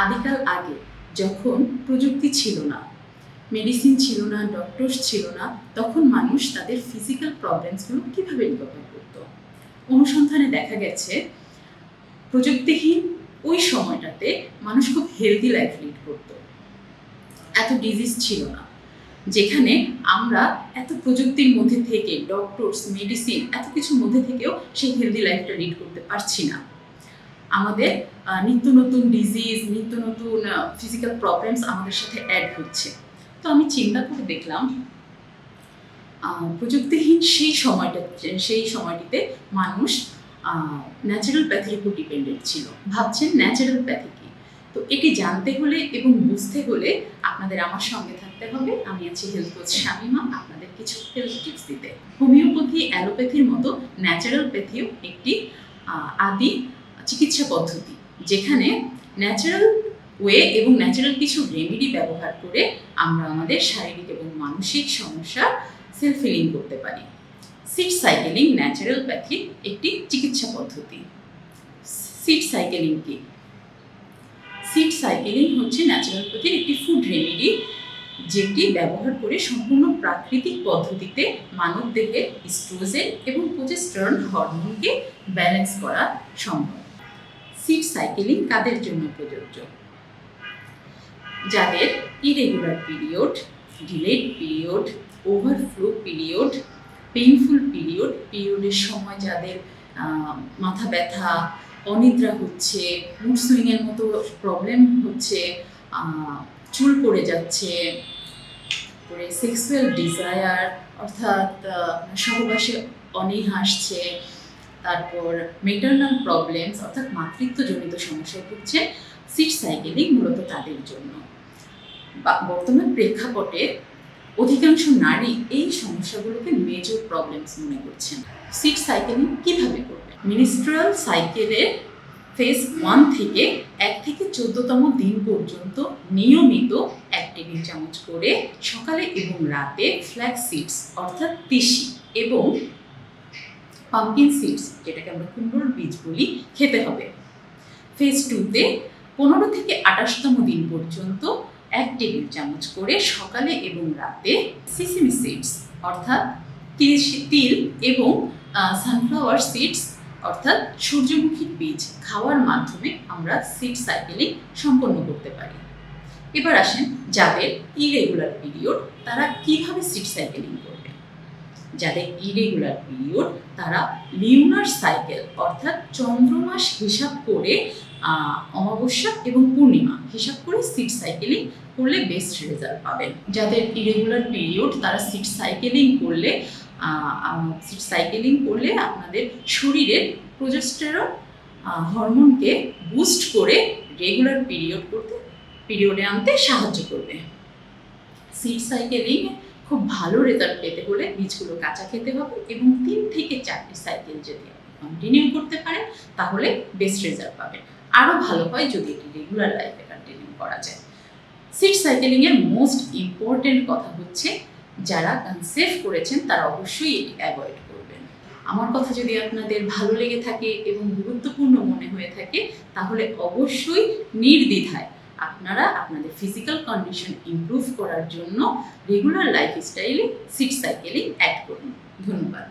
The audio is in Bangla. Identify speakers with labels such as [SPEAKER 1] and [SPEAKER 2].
[SPEAKER 1] আদিকাল আগে যখন প্রযুক্তি ছিল না, মেডিসিন ছিল না, ডক্টরস ছিল না, তখন মানুষ তাদের ফিজিক্যাল প্রবলেমসগুলো কীভাবে রিকভার করতো। অনুসন্ধানে দেখা গেছে প্রযুক্তিহীন ওই সময়টাতে মানুষ খুব হেলদি লাইফ লিড করত। এত ডিজিজ ছিল না, যেখানে আমরা এত প্রযুক্তির মধ্যে থেকে ডক্টরস, মেডিসিন এত কিছুর মধ্যে থেকেও সেই হেলদি লাইফটা লিড করতে পারছি না। আমাদের নিত্য নতুন ডিজিজ, নিত্য নতুন ফিজিক্যাল প্রবলেমস আমাদের সাথে অ্যাড হচ্ছে। তো আমি চিন্তা করে দেখলাম প্রযুক্তিহীন সেই সময়টিতে মানুষ ন্যাচারালপ্যাথির উপর ডিপেন্ডেন্ট ছিল। ভাবছেন ন্যাচারালপ্যাথি কি? তো এটি জানতে হলে এবং বুঝতে হলে আপনাদের আমার সঙ্গে থাকতে হবে। আমি আছি হেলথ কোচ শামিমা, আপনাদের কিছু হেলথ টিপস দিতে। হোমিওপ্যাথি, অ্যালোপ্যাথির মতো ন্যাচারালপ্যাথিও একটি আদি চিকিৎসা পদ্ধতি, যেখানে ন্যাচারাল ওয়ে এবং ন্যাচারাল কিছু রেমেডি ব্যবহার করে আমরা আমাদের শারীরিক এবং মানসিক সমস্যা সেলফ হিলিং করতে পারি। সিড সাইকেলিং ন্যাচারালপ্যাথির একটি চিকিৎসা পদ্ধতি। সিড সাইকেলিং কি? সিড সাইকেলিং হচ্ছে ন্যাচারালপ্যাথির একটি ফুড রেমেডি, যেটি ব্যবহার করে সম্পূর্ণ প্রাকৃতিক পদ্ধতিতে মানব দেহের ইস্ট্রোজেন এবং প্রোজেস্টেরন হরমোনকে ব্যালেন্স করা সম্ভব। সিড সাইকেলিং কাদের জন্য প্রযোজ্য? যাদের irregular period, delayed period, overflow period, painful period, পিরিয়ডের সময় যাদের মাথা ব্যথা, অনিদ্রা হচ্ছে, মুড সুইংয়ের মতো প্রবলেম হচ্ছে, চুল পড়ে যাচ্ছে, তারপরে সেক্সুয়াল ডিজায়ার অর্থাৎ সহবাসে অনীহা আসছে, তারপর মেটার্নাল প্রবলেমস অর্থাৎ মাতৃত্বজনিত সমস্যায় ভুগছে, সিড সাইকেলিং মূলত তাদের জন্য। বর্তমান প্রেক্ষাপটে অধিকাংশ নারী এই সমস্যাগুলোকে মেজর প্রবলেমস মনে করছেন। সিড সাইকেলিং কীভাবে করবেন? মিনিস্ট্রাল সাইকেলের ফেজ 1 থেকে 1 থেকে 14তম দিন পর্যন্ত নিয়মিত 1 টেবিল চামচ করে সকালে এবং রাতে ফ্ল্যাক্স সিডস অর্থাৎ তিসি এবং পাম্পকিন সিডস, যেটাকে আমরা কুমড়োর বীজ বলি, খেতে হবে। ফেজ 2তে 15 থেকে 28তম দিন পর্যন্ত 1 টেবিল চামচ করে সকালে এবং রাতে সিসিমি সিডস অর্থাৎ তিল এবং সানফ্লাওয়ার সিডস অর্থাৎ সূর্যমুখী বীজ খাওয়ার মাধ্যমে আমরা সিড সাইকেলিং সম্পন্ন করতে পারি। এবার আসেন, যাদের ইরেগুলার পিরিয়ড তারা কিভাবে সিড সাইকেলিং করবে? যাদের ইরেগুলার পিরিয়ড তারা লিউনার সাইকেল অর্থাৎ চন্দ্রমাস হিসাব করে অমাবস্যা এবং পূর্ণিমা হিসাব করে সিড সাইকেলিং করলে বেস্ট রেজাল্ট পাবেন। যাদের ইরেগুলার পিরিয়ড তারা সিড সাইকেলিং করলে আপনাদের শরীরের প্রোজেস্টেরন হরমোনকে বুস্ট করে রেগুলার পিরিয়ডে আনতে সাহায্য করবে। সিড সাইকেলিং খুব ভালো রেজাল্ট পেতে হলে বীজগুলো কাঁচা খেতে হবে এবং 3 থেকে 4টি সাইকেল যদি আপনি কন্টিনিউ করতে পারেন তাহলে বেস্ট রেজাল্ট পাবেন। আরও ভালো হয় যদি এটি রেগুলার লাইফে কন্টিনিউ করা যায়। সিড সাইকেলিংয়ের মোস্ট ইম্পর্টেন্ট কথা হচ্ছে, যারা কনসেপ্ট করেছেন তারা অবশ্যই এটি অ্যাভয়েড করবেন। আমার কথা যদি আপনাদের ভালো লেগে থাকে এবং গুরুত্বপূর্ণ মনে হয়ে থাকে তাহলে অবশ্যই নির্দ্বিধায় আপনারা আপনাদের ফিজিক্যাল কন্ডিশন ইমপ্রুভ করার জন্য রেগুলার লাইফস্টাইলে সিড সাইকেলিং অ্যাড করুন। ধন্যবাদ।